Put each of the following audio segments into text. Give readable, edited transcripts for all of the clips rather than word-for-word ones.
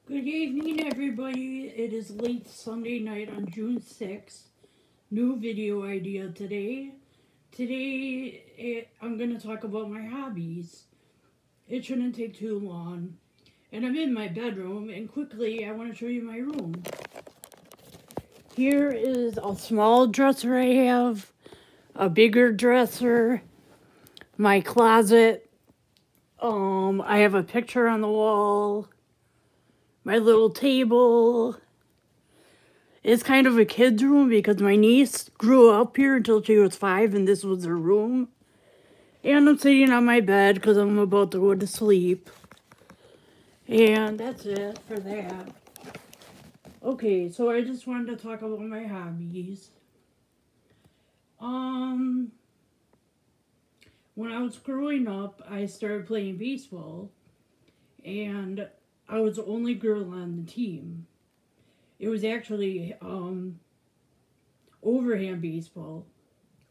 Good evening, everybody. It is late Sunday night on June 6th. New video idea today. I'm going to talk about my hobbies. It shouldn't take too long. And I'm in my bedroom, and quickly I want to show you my room. Here is a small dresser I have, a bigger dresser, my closet. I have a picture on the wall. My little table. It's kind of a kid's room because my niece grew up here until she was 5 and this was her room. And I'm sitting on my bed because I'm about to go to sleep. And that's it for that. Okay, so I just wanted to talk about my hobbies. When I was growing up, I started playing baseball. And I was the only girl on the team. It was actually overhand baseball,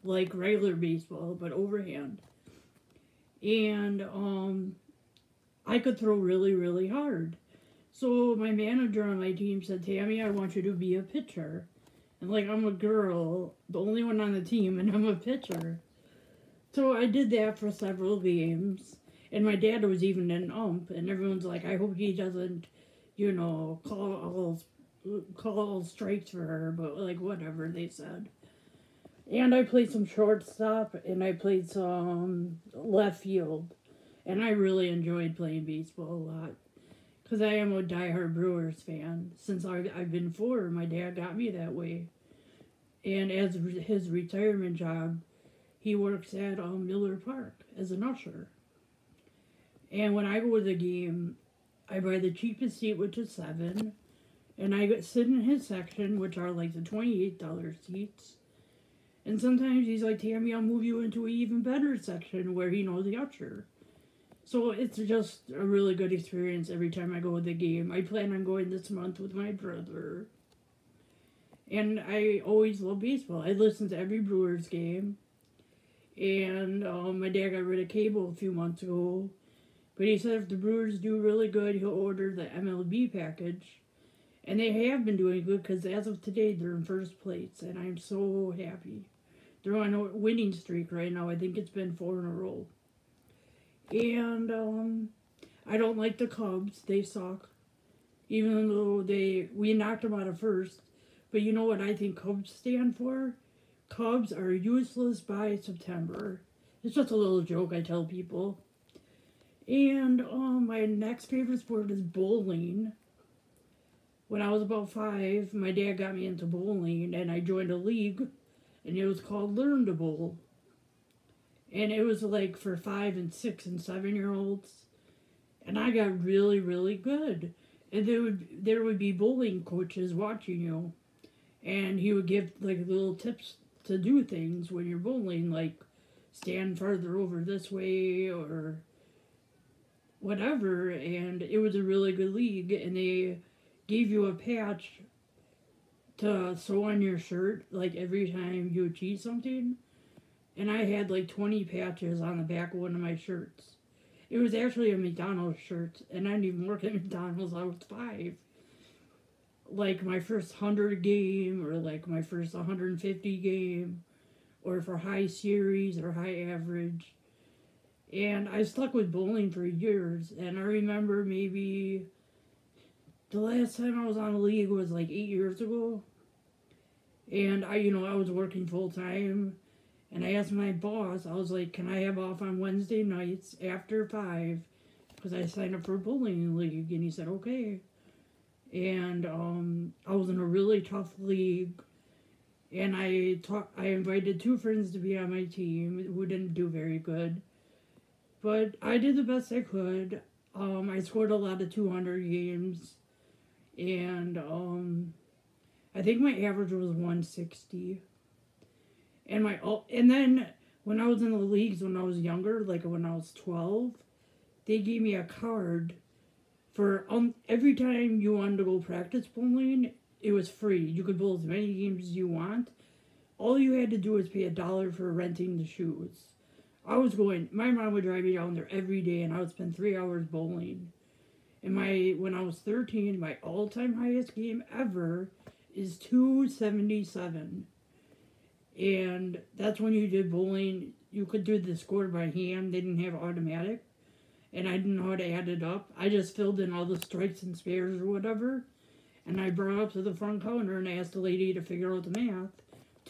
like regular baseball, but overhand. And I could throw really, really hard. So my manager on my team said, "Tammy, I want you to be a pitcher." And like, I'm a girl, the only one on the team, and I'm a pitcher. So I did that for several games. And my dad was even an ump, and everyone's like, I hope he doesn't, call strikes for her, but like, whatever, they said. And I played some shortstop, and I played some left field. And I really enjoyed playing baseball a lot. Because I am a diehard Brewers fan. Since I've been 4, my dad got me that way. And as his retirement job, he works at Miller Park as an usher. And when I go to the game, I buy the cheapest seat, which is $7. And I sit in his section, which are like the $28 seats. And sometimes he's like, "Tammy, I'll move you into an even better section where he knows the usher." So it's just a really good experience every time I go to the game. I plan on going this month with my brother. And I always love baseball. I listen to every Brewers game. And my dad got rid of cable a few months ago. But he said if the Brewers do really good, he'll order the MLB package. And they have been doing good because as of today, they're in first place. And I'm so happy. They're on a winning streak right now. I think it's been 4 in a row. And I don't like the Cubs. They suck. Even though we knocked them out of first. But you know what I think Cubs stand for? Cubs are useless by September. It's just a little joke I tell people. And my next favorite sport is bowling. When I was about 5, my dad got me into bowling, and I joined a league, and it was called Learn to Bowl. And it was like for 5 and 6 and 7-year-olds. And I got really, really good. And there would be bowling coaches watching you. And he would give like little tips to do things when you're bowling, like stand farther over this way or whatever. And it was a really good league, and they gave you a patch to sew on your shirt like every time you achieve something. And I had like 20 patches on the back of one of my shirts. It was actually a McDonald's shirt, and I didn't even work at McDonald's. I was 5. Like my first 100 game, or like my first 150 game, or for high series or high average. And I stuck with bowling for years. And I remember maybe the last time I was on a league was like 8 years ago. And I was working full time. And I asked my boss, I was like, "Can I have off on Wednesday nights after 5? Because I signed up for a bowling league." And he said, "Okay." And I was in a really tough league. And I invited 2 friends to be on my team who didn't do very good. But I did the best I could. I scored a lot of 200 games. And I think my average was 160. And then when I was in the leagues when I was younger, like when I was 12, they gave me a card for every time you wanted to go practice bowling, it was free. You could bowl as many games as you want. All you had to do was pay $1 for renting the shoes. My mom would drive me down there every day, and I would spend 3 hours bowling. And when I was 13, my all-time highest game ever is 277. And that's when you did bowling. You could do the score by hand. They didn't have automatic. And I didn't know how to add it up. I just filled in all the strikes and spares or whatever. And I brought it up to the front counter and asked the lady to figure out the math.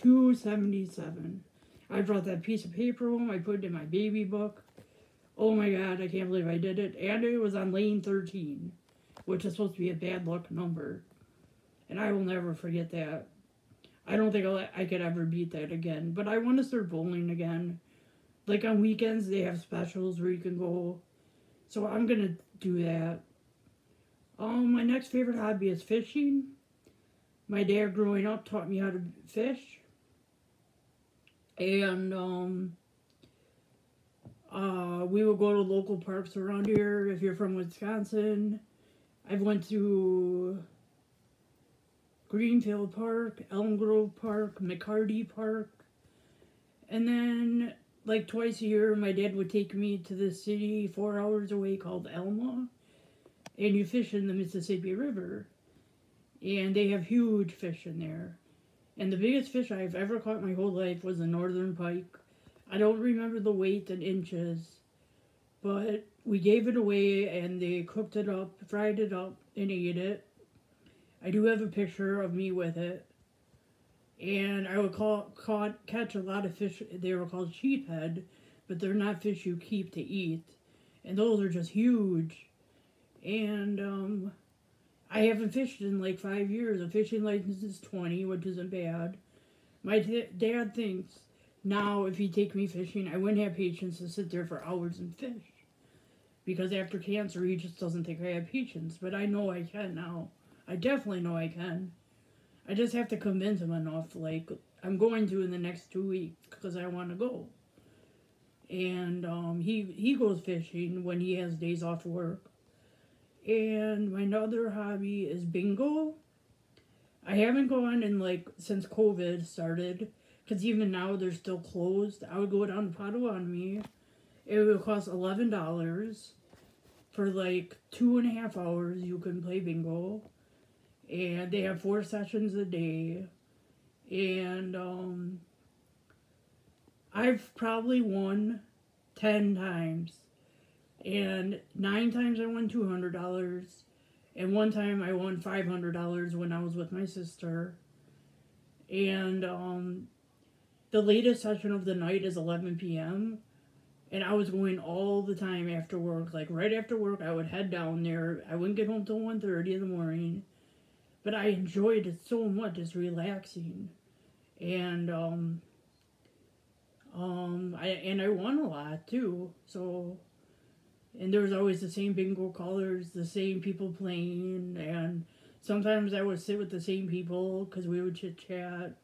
277. I brought that piece of paper home. I put it in my baby book. Oh my God, I can't believe I did it. And it was on lane 13, which is supposed to be a bad luck number. And I will never forget that. I don't think I could ever beat that again. But I want to start bowling again. Like on weekends, they have specials where you can go. So I'm going to do that. My next favorite hobby is fishing. My dad growing up taught me how to fish. And we would go to local parks around here. If you're from Wisconsin, I've went to Greenfield Park, Elm Grove Park, McCarty Park. And then, like twice a year, my dad would take me to the city 4 hours away called Elma. And you fish in the Mississippi River. And they have huge fish in there. And the biggest fish I've ever caught my whole life was a northern pike. I don't remember the weight in inches. But we gave it away and they cooked it up, fried it up, and ate it. I do have a picture of me with it. And I would catch a lot of fish. They were called sheephead, but they're not fish you keep to eat. And those are just huge. And I haven't fished in like 5 years. A fishing license is 20, which isn't bad. My dad thinks now if he'd take me fishing, I wouldn't have patience to sit there for hours and fish. Because after cancer, he just doesn't think I have patience. But I know I can now. I definitely know I can. I just have to convince him enough. Like, I'm going to in the next 2 weeks because I want to go. And he goes fishing when he has days off work. And my other hobby is bingo. I haven't gone in like since COVID started. Because even now they're still closed. I would go down to Potawatomi. It would cost $11. For like 2.5 hours you can play bingo. And they have 4 sessions a day. And I've probably won 10 times. And 9 times I won $200. And one time I won $500 when I was with my sister. And the latest session of the night is 11 p.m. And I was going all the time after work. Like right after work I would head down there. I wouldn't get home till 1:30 in the morning. But I enjoyed it so much. It's relaxing. And I won a lot too. So, and there was always the same bingo colors, the same people playing, and sometimes I would sit with the same people because we would chit chat,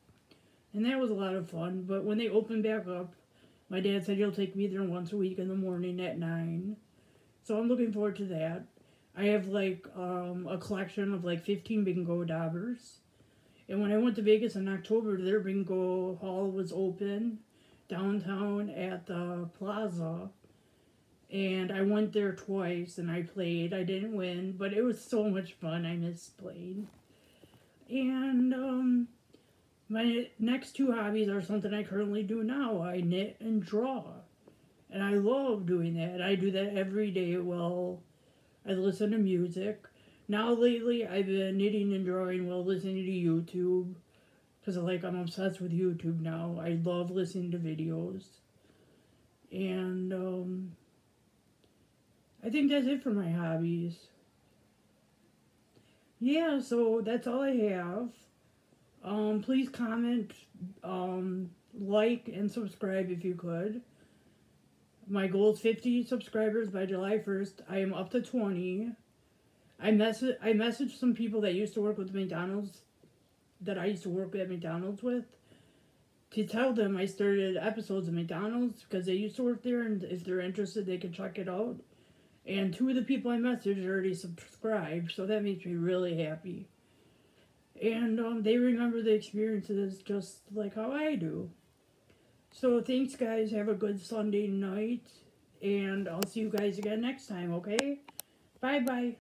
and that was a lot of fun. But when they opened back up, my dad said he'll take me there once a week in the morning at 9. So I'm looking forward to that. I have like a collection of like 15 bingo daubers. And when I went to Vegas in October, their bingo hall was open downtown at the plaza. And I went there twice and I played. I didn't win, but it was so much fun. I missed playing. And my next 2 hobbies are something I currently do now. I knit and draw. And I love doing that. I do that every day while I listen to music. Now lately I've been knitting and drawing while listening to YouTube. Because I'm obsessed with YouTube now. I love listening to videos. And I think that's it for my hobbies. Yeah, so that's all I have. Please comment, like, and subscribe if you could. My goal is 50 subscribers by July 1st. I am up to 20. I messaged some people that used to work with McDonald's, that I used to work at McDonald's with, to tell them I started episodes of McDonald's because they used to work there, and if they're interested, they can check it out. And 2 of the people I messaged already subscribed, so that makes me really happy. And they remember the experiences just like how I do. So thanks, guys. Have a good Sunday night. And I'll see you guys again next time, okay? Bye-bye.